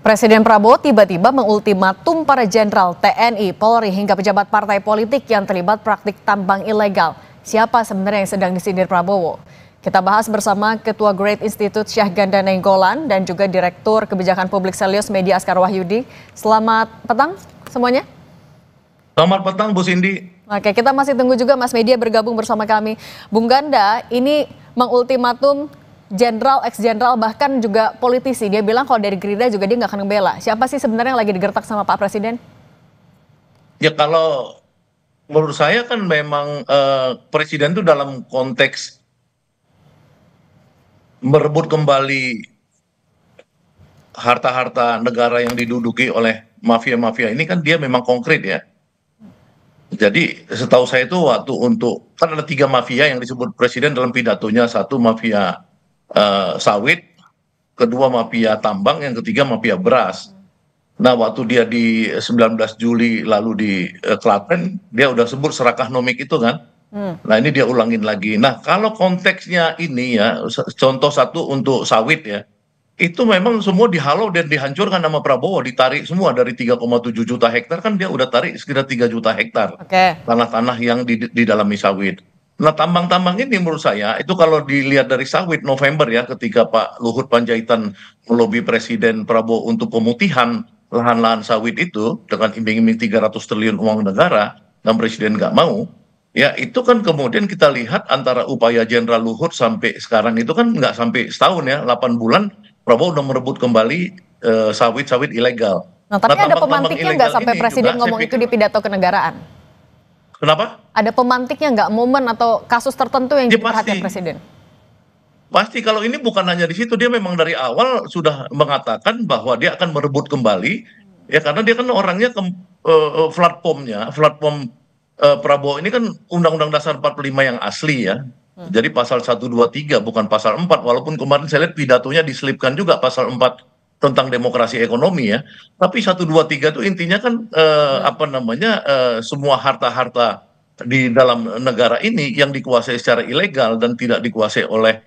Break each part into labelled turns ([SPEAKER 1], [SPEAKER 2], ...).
[SPEAKER 1] Presiden Prabowo tiba-tiba mengultimatum para jenderal TNI, Polri hingga pejabat partai politik yang terlibat praktik tambang ilegal. Siapa sebenarnya yang sedang disindir Prabowo? Kita bahas bersama Ketua Great Institute Syahganda Nainggolan dan juga Direktur Kebijakan Publik Selyos Media Askar Wahyudi. Selamat petang semuanya.
[SPEAKER 2] Selamat petang Bu Cindy.
[SPEAKER 1] Oke, kita masih tunggu juga Mas Media bergabung bersama kami. Bung Ganda, ini mengultimatum jenderal, ex-jenderal, bahkan juga politisi. Dia bilang kalau dari Gerindra juga dia nggak akan ngebela. Siapa sih sebenarnya yang lagi digertak sama Pak Presiden?
[SPEAKER 2] Ya kalau menurut saya kan memang Presiden itu dalam konteks merebut kembali harta-harta negara yang diduduki oleh mafia-mafia ini kan dia memang konkret ya. Jadi setahu saya itu waktu untuk, kan ada 3 mafia yang disebut Presiden dalam pidatonya. Satu mafia sawit, kedua mafia tambang, yang ketiga mafia beras. Nah, waktu dia di 19 Juli lalu di Klaten, dia udah sebut serakah nomik itu kan. Nah, ini dia ulangin lagi. Nah, kalau konteksnya ini ya, contoh satu untuk sawit ya, itu memang semua dihalau dan dihancurkan sama Prabowo, ditarik semua dari 3,7 juta hektar, kan dia udah tarik sekitar 3 juta hektar
[SPEAKER 1] Oke.
[SPEAKER 2] tanah-tanah yang di dalam sawit. Nah, tambang-tambang ini menurut saya itu kalau dilihat dari sawit November ya, ketika Pak Luhut Panjaitan melobi Presiden Prabowo untuk pemutihan lahan-lahan sawit itu dengan iming-iming 300 triliun uang negara, dan Presiden nggak mau, ya itu kan kemudian kita lihat antara upaya Jenderal Luhut sampai sekarang itu kan nggak sampai setahun ya, 8 bulan Prabowo udah merebut kembali sawit-sawit ilegal.
[SPEAKER 1] Nah,
[SPEAKER 2] Nah,
[SPEAKER 1] tapi ada
[SPEAKER 2] tambang-tambang
[SPEAKER 1] pemantiknya nggak
[SPEAKER 2] ilegal
[SPEAKER 1] sampai
[SPEAKER 2] ini
[SPEAKER 1] Presiden
[SPEAKER 2] juga saya
[SPEAKER 1] ngomong itu
[SPEAKER 2] pikir,
[SPEAKER 1] di pidato kenegaraan?
[SPEAKER 2] kenapa?
[SPEAKER 1] Ada pemantiknya nggak, momen atau kasus tertentu yang
[SPEAKER 2] Ya
[SPEAKER 1] jadi perhatian
[SPEAKER 2] pasti.
[SPEAKER 1] Presiden?
[SPEAKER 2] Pasti kalau ini bukan hanya di situ, dia memang dari awal sudah mengatakan bahwa dia akan merebut kembali, ya karena dia kan orangnya platform Prabowo ini kan Undang-Undang Dasar 45 yang asli ya. Jadi pasal 123 bukan pasal 4, walaupun kemarin saya lihat pidatonya diselipkan juga pasal 4 tentang demokrasi ekonomi ya. Tapi 123 itu intinya kan apa namanya, semua harta-harta di dalam negara ini yang dikuasai secara ilegal dan tidak dikuasai oleh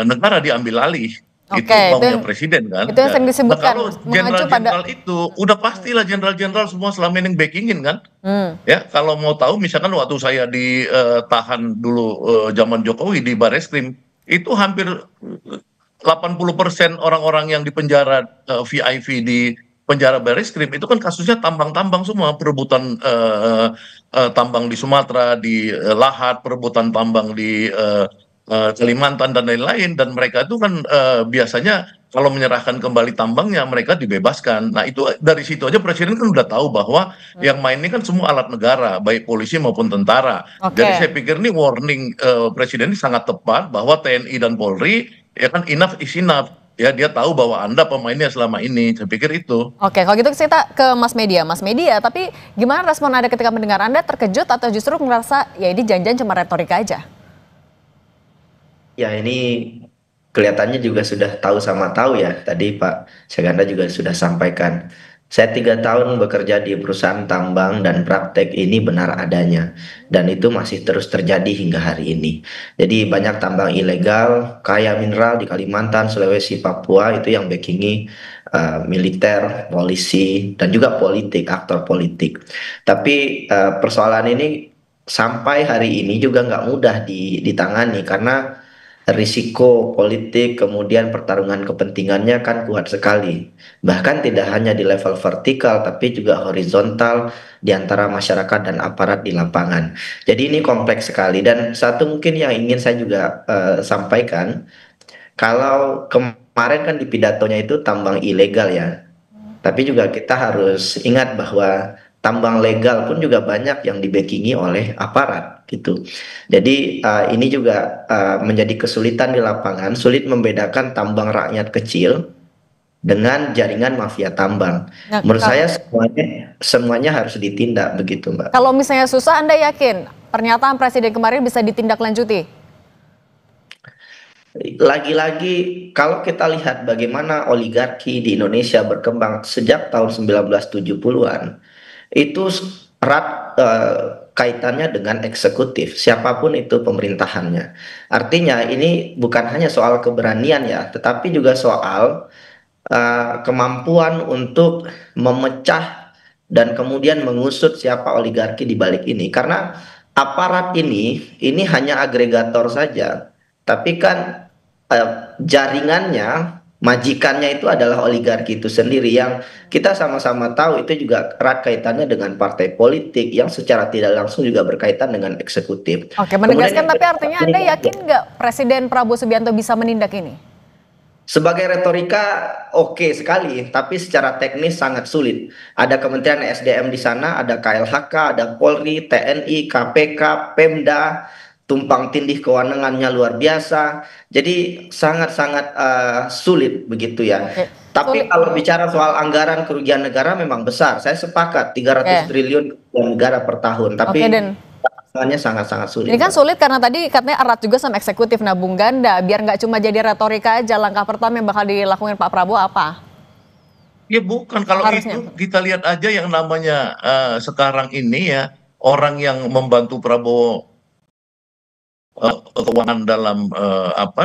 [SPEAKER 2] negara diambil alih.
[SPEAKER 1] Oke,
[SPEAKER 2] Itu maunya presiden kan.
[SPEAKER 1] itu yang
[SPEAKER 2] Ya.
[SPEAKER 1] sering
[SPEAKER 2] Nah,
[SPEAKER 1] disebutkan
[SPEAKER 2] kalau
[SPEAKER 1] mengacu pada.
[SPEAKER 2] jenderal-jenderal itu udah pastilah jenderal-jenderal semua selama ini yang backingin kan.
[SPEAKER 1] Hmm.
[SPEAKER 2] Ya, kalau mau tahu misalkan waktu saya ditahan dulu zaman Jokowi di Bareskrim, itu hampir 80% orang-orang yang di penjara VIP di penjara Bareskrim itu kan kasusnya tambang-tambang semua, perebutan tambang di Sumatera, di Lahat, perebutan tambang di Kalimantan dan lain-lain, dan mereka itu kan biasanya kalau menyerahkan kembali tambangnya mereka dibebaskan. Nah, itu dari situ aja Presiden kan udah tahu bahwa yang main ini kan semua alat negara, baik polisi maupun tentara. Jadi
[SPEAKER 1] Oke.
[SPEAKER 2] saya pikir ini warning Presiden ini sangat tepat bahwa TNI dan Polri ya kan enough is enough. Ya, dia tahu bahwa Anda pemainnya selama ini. Saya pikir itu.
[SPEAKER 1] Oke, kalau gitu kita ke Mas Media. Mas Media, tapi gimana respon Anda ketika mendengar? Anda terkejut atau justru merasa ya ini janjian cuma retorika aja?
[SPEAKER 3] Ya, ini kelihatannya juga sudah tahu sama tahu ya. Tadi Pak Syaganda juga sudah sampaikan. Saya 3 tahun bekerja di perusahaan tambang dan praktek ini benar adanya. Dan itu masih terus terjadi hingga hari ini. Jadi banyak tambang ilegal, kaya mineral di Kalimantan, Sulawesi, Papua itu yang backingi militer, polisi, dan juga politik, aktor politik. Tapi persoalan ini sampai hari ini juga nggak mudah ditangani karena risiko politik kemudian pertarungan kepentingannya kan kuat sekali. Bahkan tidak hanya di level vertikal tapi juga horizontal di antara masyarakat dan aparat di lapangan. Jadi ini kompleks sekali dan satu mungkin yang ingin saya juga sampaikan, kalau kemarin kan di pidatonya itu tambang ilegal ya. Tapi juga kita harus ingat bahwa tambang legal pun juga banyak yang dibackingi oleh aparat gitu. Jadi ini juga menjadi kesulitan di lapangan, sulit membedakan tambang rakyat kecil dengan jaringan mafia tambang.
[SPEAKER 1] Nah,
[SPEAKER 3] Menurut saya semuanya harus ditindak begitu, Mbak.
[SPEAKER 1] kalau misalnya susah, Anda yakin pernyataan Presiden kemarin bisa ditindaklanjuti?
[SPEAKER 3] Lagi-lagi kalau kita lihat bagaimana oligarki di Indonesia berkembang sejak tahun 1970-an, itu erat kaitannya dengan eksekutif, siapapun itu pemerintahannya. Artinya ini bukan hanya soal keberanian ya, tetapi juga soal kemampuan untuk memecah dan kemudian mengusut siapa oligarki di balik ini. Karena aparat ini hanya agregator saja, tapi kan jaringannya, majikannya itu adalah oligarki itu sendiri yang kita sama-sama tahu itu juga erat kaitannya dengan partai politik yang secara tidak langsung juga berkaitan dengan eksekutif.
[SPEAKER 1] Oke,
[SPEAKER 3] Kemudian
[SPEAKER 1] menegaskan
[SPEAKER 3] yang
[SPEAKER 1] tapi
[SPEAKER 3] kedua,
[SPEAKER 1] artinya
[SPEAKER 3] ini
[SPEAKER 1] Anda yakin nggak Presiden Prabowo Subianto bisa menindak ini?
[SPEAKER 3] sebagai retorika oke sekali, tapi secara teknis sangat sulit. Ada Kementerian SDM di sana, ada KLHK, ada Polri, TNI, KPK, Pemda, tumpang tindih kewenangannya luar biasa. Jadi sangat-sangat sulit begitu ya.
[SPEAKER 1] Oke,
[SPEAKER 3] Tapi
[SPEAKER 1] sulit.
[SPEAKER 3] kalau bicara soal anggaran kerugian negara memang besar. Saya sepakat 300
[SPEAKER 1] Oke,
[SPEAKER 3] triliun kerugian negara per tahun,
[SPEAKER 1] oke
[SPEAKER 3] tapi
[SPEAKER 1] Den.
[SPEAKER 3] sangat-sangat sulit,
[SPEAKER 1] Ini kan
[SPEAKER 3] Mbak.
[SPEAKER 1] sulit karena tadi katanya erat juga sama eksekutif. Nah, Bung Ganda, biar nggak cuma jadi retorika aja, langkah pertama yang bakal dilakukan Pak Prabowo apa?
[SPEAKER 2] Ya bukan, kalau
[SPEAKER 1] Harusnya.
[SPEAKER 2] itu kita lihat aja yang namanya sekarang ini ya, orang yang membantu Prabowo keuangan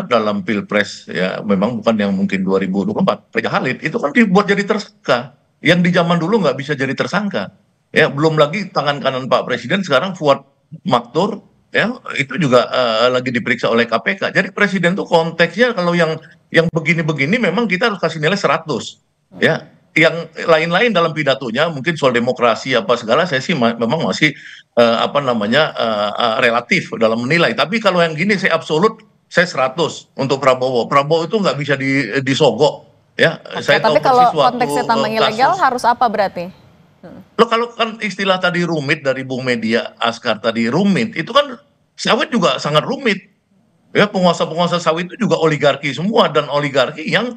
[SPEAKER 2] dalam Pilpres ya, memang bukan yang mungkin 2024. Raja Khalid itu kan dibuat jadi tersangka, yang di zaman dulu nggak bisa jadi tersangka. Ya, belum lagi tangan kanan Pak Presiden sekarang Fuad Maktur, ya itu juga lagi diperiksa oleh KPK. Jadi Presiden tuh konteksnya kalau yang begini-begini memang kita harus kasih nilai 100. Ya, yang lain-lain dalam pidatonya mungkin soal demokrasi apa segala, saya sih memang masih relatif dalam menilai. Tapi kalau yang gini saya absolut, saya 100 untuk Prabowo. Prabowo itu nggak bisa disogok. Ya,
[SPEAKER 1] Oke,
[SPEAKER 2] saya tahu
[SPEAKER 1] tapi
[SPEAKER 2] persis
[SPEAKER 1] kalau
[SPEAKER 2] waktu
[SPEAKER 1] konteksnya tambang ilegal
[SPEAKER 2] kasus.
[SPEAKER 1] harus apa berarti?
[SPEAKER 2] Lo kalau kan istilah tadi rumit dari Bung Media Askar tadi, rumit itu kan sawit juga sangat rumit. Ya, penguasa-penguasa sawit itu juga oligarki semua, dan oligarki yang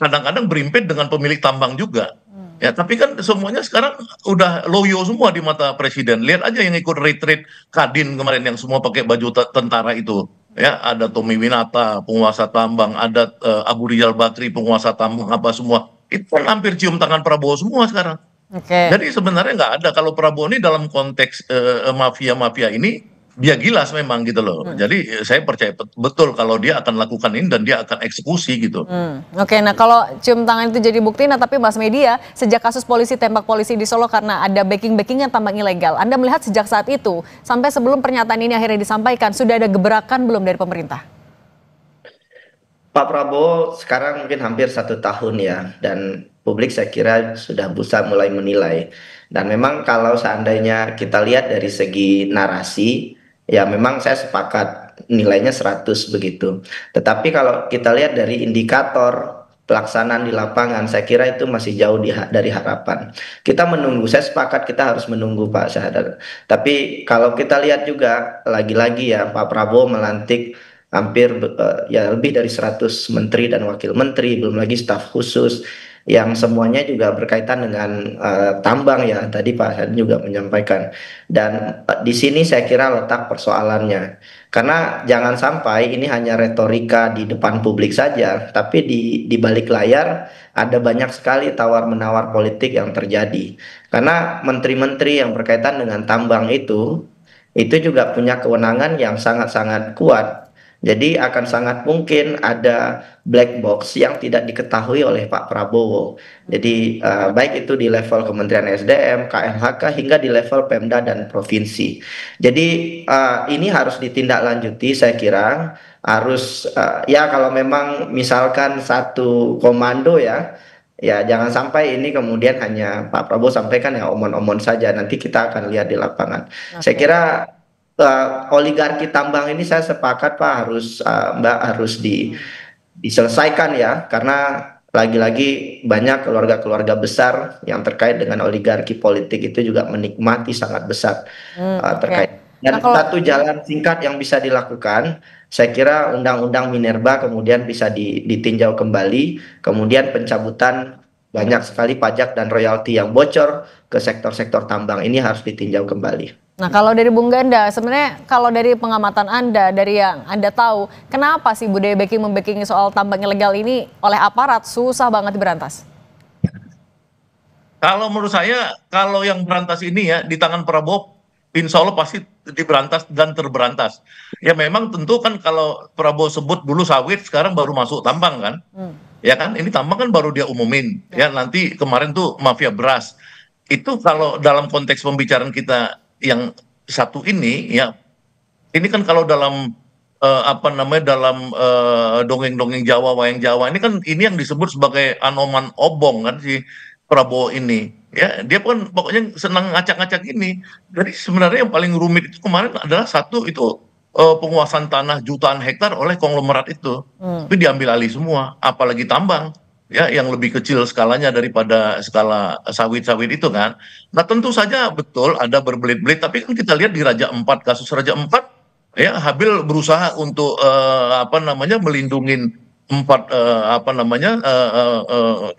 [SPEAKER 2] kadang-kadang berimpit dengan pemilik tambang juga. Ya, tapi kan semuanya sekarang udah loyo semua di mata Presiden. Lihat aja yang ikut retreat Kadin kemarin yang semua pakai baju tentara itu. Ya, ada Tommy Winata, penguasa tambang, ada Abu Rizal Bakri, penguasa tambang apa semua. Itu kan hampir cium tangan Prabowo semua sekarang.
[SPEAKER 1] Oke.
[SPEAKER 2] Jadi sebenarnya nggak ada, kalau Prabowo ini dalam konteks mafia-mafia ini dia gilas memang gitu loh. Jadi saya percaya betul kalau dia akan lakukan ini dan dia akan eksekusi gitu.
[SPEAKER 1] Oke, nah kalau cium tangan itu jadi bukti, nah tapi Mas Media, sejak kasus polisi tembak polisi di Solo karena ada backing-backingan tambang ilegal, Anda melihat sejak saat itu, sampai sebelum pernyataan ini akhirnya disampaikan, sudah ada gebrakan belum dari pemerintah?
[SPEAKER 3] Pak Prabowo sekarang mungkin hampir 1 tahun ya, dan publik saya kira sudah bisa mulai menilai. Dan memang kalau seandainya kita lihat dari segi narasi, ya memang saya sepakat nilainya 100 begitu. Tetapi kalau kita lihat dari indikator pelaksanaan di lapangan, saya kira itu masih jauh dari harapan. Kita menunggu, saya sepakat kita harus menunggu Pak Syahdan. Tapi kalau kita lihat juga, lagi-lagi ya Pak Prabowo melantik hampir ya lebih dari 100 menteri dan wakil menteri, belum lagi staf khusus yang semuanya juga berkaitan dengan tambang ya, tadi Pak Hasan juga menyampaikan. Dan di sini saya kira letak persoalannya, karena jangan sampai ini hanya retorika di depan publik saja, tapi di balik layar ada banyak sekali tawar-menawar politik yang terjadi. Karena menteri-menteri yang berkaitan dengan tambang itu juga punya kewenangan yang sangat-sangat kuat. Jadi akan sangat mungkin ada black box yang tidak diketahui oleh Pak Prabowo. Jadi baik itu di level Kementerian SDM, KLHK, hingga di level Pemda dan provinsi. Jadi ini harus ditindaklanjuti, saya kira harus ya kalau memang misalkan satu komando ya. Ya, jangan sampai ini kemudian hanya Pak Prabowo sampaikan ya omon-omon saja. Nanti kita akan lihat di lapangan. Saya
[SPEAKER 1] Oke.
[SPEAKER 3] kira oligarki tambang ini saya sepakat Pak, harus Mbak, harus diselesaikan ya, karena lagi-lagi banyak keluarga-keluarga besar yang terkait dengan oligarki politik itu juga menikmati sangat besar
[SPEAKER 1] Oke.
[SPEAKER 3] terkait.
[SPEAKER 1] Nah
[SPEAKER 3] Dan
[SPEAKER 1] kalau
[SPEAKER 3] satu jalan singkat yang bisa dilakukan, saya kira Undang-Undang Minerba kemudian bisa ditinjau kembali, kemudian pencabutan banyak sekali pajak dan royalti yang bocor ke sektor-sektor tambang ini harus ditinjau kembali.
[SPEAKER 1] Nah, kalau dari Bung Ganda, sebenarnya kalau dari pengamatan Anda, dari yang Anda tahu, kenapa sih budaya backing-membackingi soal tambang ilegal ini oleh aparat susah banget diberantas?
[SPEAKER 2] Kalau menurut saya, kalau yang berantas ini ya di tangan Prabowo, insya Allah pasti diberantas dan terberantas. Ya memang tentu kan kalau Prabowo sebut dulu sawit, sekarang baru masuk tambang kan. Ya kan, ini tambang kan baru dia umumin. Ya nanti kemarin tuh mafia beras. Itu kalau dalam konteks pembicaraan kita yang satu ini, ya ini kan kalau dalam apa namanya dalam dongeng-dongeng Jawa, wayang Jawa ini kan ini yang disebut sebagai Anoman Obong kan si Prabowo ini. Ya, dia kan pokoknya senang ngacak-ngacak ini. Jadi sebenarnya yang paling rumit itu kemarin adalah satu itu penguasaan tanah jutaan hektar oleh konglomerat itu. Itu diambil alih semua, apalagi tambang ya yang lebih kecil skalanya daripada skala sawit-sawit itu kan. Nah, tentu saja betul ada berbelit-belit, tapi kan kita lihat di Raja Empat, kasus Raja Empat, ya Habil berusaha untuk apa namanya melindungi empat apa namanya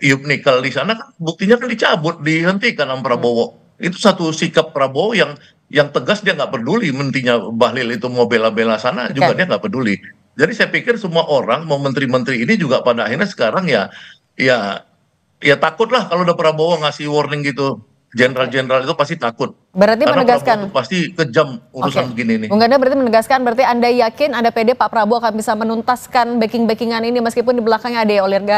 [SPEAKER 2] iup nikel di sana kan buktinya kan dicabut, dihentikan sama Prabowo. Itu satu sikap Prabowo yang tegas, dia nggak peduli mentinya Bahlil itu mau bela-bela sana juga dia nggak peduli. Jadi saya pikir semua orang mau menteri-menteri ini juga pada akhirnya sekarang ya ya takut lah kalau udah Prabowo ngasih warning gitu. Jenderal-jenderal itu pasti takut.
[SPEAKER 1] Berarti
[SPEAKER 2] Karena Prabowo
[SPEAKER 1] menegaskan,
[SPEAKER 2] itu pasti kejam urusan begini nih.
[SPEAKER 1] Bung Ganda berarti menegaskan, berarti Anda yakin, Anda pede Pak Prabowo akan bisa menuntaskan backing-backingan ini meskipun di belakangnya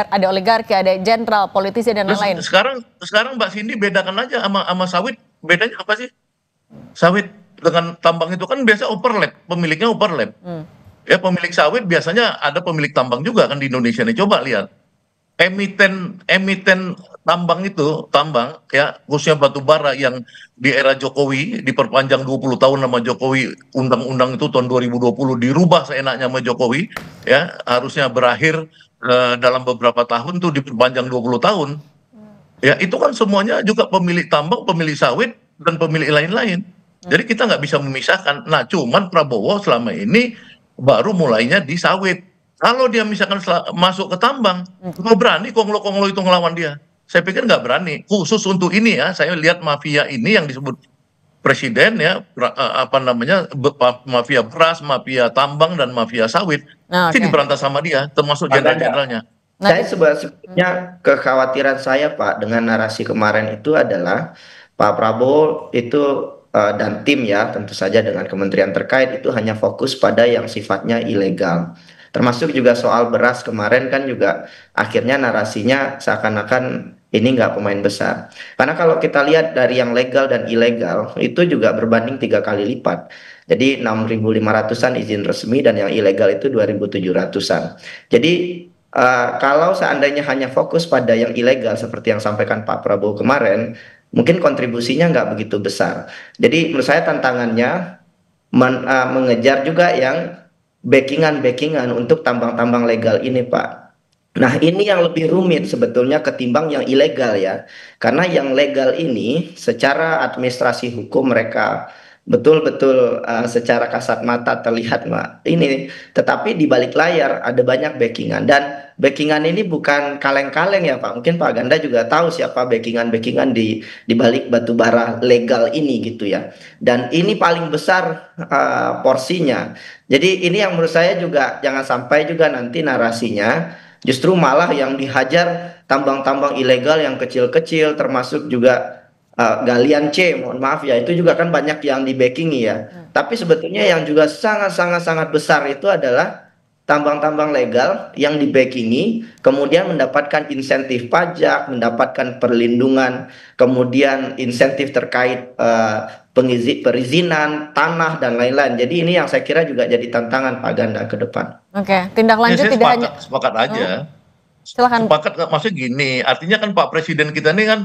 [SPEAKER 1] ada oligarki, ada jenderal, politisi dan
[SPEAKER 2] Terus
[SPEAKER 1] lain-lain.
[SPEAKER 2] sekarang Mbak Cindy bedakan aja sama sawit, bedanya apa sih? Sawit dengan tambang itu kan biasa overlap, pemiliknya overlap. Ya pemilik sawit biasanya ada pemilik tambang juga kan di Indonesia nih. Coba lihat emiten emiten tambang itu, tambang ya khususnya batu bara yang di era Jokowi diperpanjang 20 tahun sama Jokowi, undang-undang itu tahun 2020 dirubah seenaknya sama Jokowi, ya harusnya berakhir dalam beberapa tahun tuh diperpanjang 20 tahun. Ya itu kan semuanya juga pemilik tambang, pemilik sawit dan pemilik lain-lain. Jadi kita nggak bisa memisahkan. Nah, cuman Prabowo selama ini baru mulainya di sawit. Kalau dia misalkan masuk ke tambang, nggak berani konglo-konglo itu ngelawan dia. Saya pikir nggak berani. Khusus untuk ini ya, saya lihat mafia ini yang disebut presiden ya, apa namanya, mafia beras, mafia tambang dan mafia sawit.
[SPEAKER 1] Nah,
[SPEAKER 2] Itu
[SPEAKER 1] oke.
[SPEAKER 2] diberantas sama dia, termasuk
[SPEAKER 3] Pak Ganda,
[SPEAKER 2] jenderal-jenderalnya.
[SPEAKER 1] Nah,
[SPEAKER 3] saya sebetulnya kekhawatiran saya Pak dengan narasi kemarin itu adalah Pak Prabowo itu dan tim ya tentu saja dengan kementerian terkait itu hanya fokus pada yang sifatnya ilegal. Termasuk juga soal beras kemarin kan juga akhirnya narasinya seakan-akan ini nggak pemain besar. Karena kalau kita lihat dari yang legal dan ilegal itu juga berbanding 3 kali lipat. Jadi 6.500-an izin resmi dan yang ilegal itu 2.700-an. Jadi kalau seandainya hanya fokus pada yang ilegal seperti yang sampaikan Pak Prabowo kemarin, mungkin kontribusinya nggak begitu besar. Jadi menurut saya tantangannya mengejar juga yang backingan-backingan untuk tambang-tambang legal ini, Pak. Nah, ini yang lebih rumit sebetulnya ketimbang yang ilegal ya. Karena yang legal ini secara administrasi hukum mereka betul-betul secara kasat mata terlihat, Mbak. Ini, tetapi di balik layar ada banyak backingan dan backingan ini bukan kaleng-kaleng ya, Pak. Mungkin Pak Ganda juga tahu siapa backingan-backingan di balik batubara legal ini gitu ya. Dan ini paling besar porsinya. Jadi ini yang menurut saya juga jangan sampai juga nanti narasinya justru malah yang dihajar tambang-tambang ilegal yang kecil-kecil termasuk juga galian C, mohon maaf ya, itu juga kan banyak yang di backingi ya. Tapi sebetulnya yang juga sangat-sangat besar itu adalah tambang-tambang legal yang di backingi, kemudian mendapatkan insentif pajak, mendapatkan perlindungan, kemudian insentif terkait perizinan tanah dan lain-lain. Jadi ini yang saya kira juga jadi tantangan Pak Ganda ke depan.
[SPEAKER 1] oke, tindak
[SPEAKER 2] Ya
[SPEAKER 1] lanjut
[SPEAKER 2] saya
[SPEAKER 1] tidak hanya.
[SPEAKER 2] sepakat aja.
[SPEAKER 1] Silakan.
[SPEAKER 2] Sepakat maksudnya gini, artinya kan Pak Presiden kita ini kan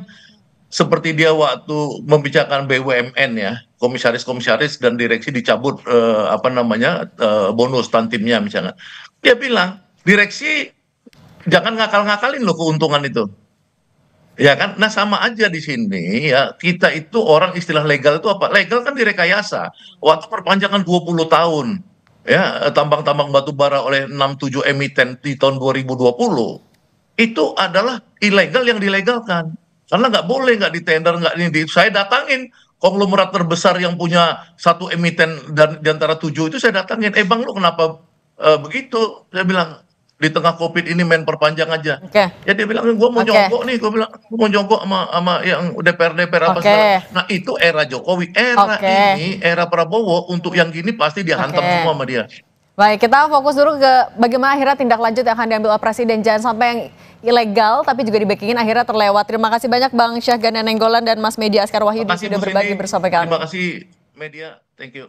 [SPEAKER 2] seperti dia waktu membicarakan BUMN ya, komisaris-komisaris dan direksi dicabut apa namanya bonus tantimnya misalnya. Dia bilang, direksi jangan ngakal-ngakalin loh keuntungan itu. Ya kan? Nah sama aja di sini ya, kita itu orang istilah legal itu apa? Legal kan direkayasa. Waktu perpanjangan 20 tahun ya tambang-tambang batu bara oleh 67 emiten di tahun 2020 itu adalah ilegal yang dilegalkan. Karena nggak boleh, nggak ditender, nggak ini. Saya datangin konglomerat terbesar yang punya satu emiten dan di antara 7 itu saya datangin. Bang lu kenapa begitu? Saya bilang di tengah COVID ini main perpanjang aja.
[SPEAKER 1] Oke.
[SPEAKER 2] Ya dia bilang, gue mau
[SPEAKER 1] Oke.
[SPEAKER 2] nyogok nih, gue bilang, gue mau nyogok sama yang DPR apa
[SPEAKER 1] Oke.
[SPEAKER 2] segala. Nah itu era Jokowi, era
[SPEAKER 1] Oke.
[SPEAKER 2] ini, era Prabowo, untuk yang gini pasti dihantam
[SPEAKER 1] Oke.
[SPEAKER 2] semua sama dia.
[SPEAKER 1] Baik, kita fokus dulu ke bagaimana akhirnya tindak lanjut yang akan diambil oleh Presiden. Jangan sampai yang ilegal tapi juga dibackingin akhirnya terlewat. Terima kasih banyak Bang Syahganda Nainggolan dan Mas Media Askar Wahyudi
[SPEAKER 2] Terima kasih
[SPEAKER 1] sudah
[SPEAKER 2] Bu
[SPEAKER 1] berbagi
[SPEAKER 2] Cindy.
[SPEAKER 1] bersama kami.
[SPEAKER 2] Terima kasih media, thank you.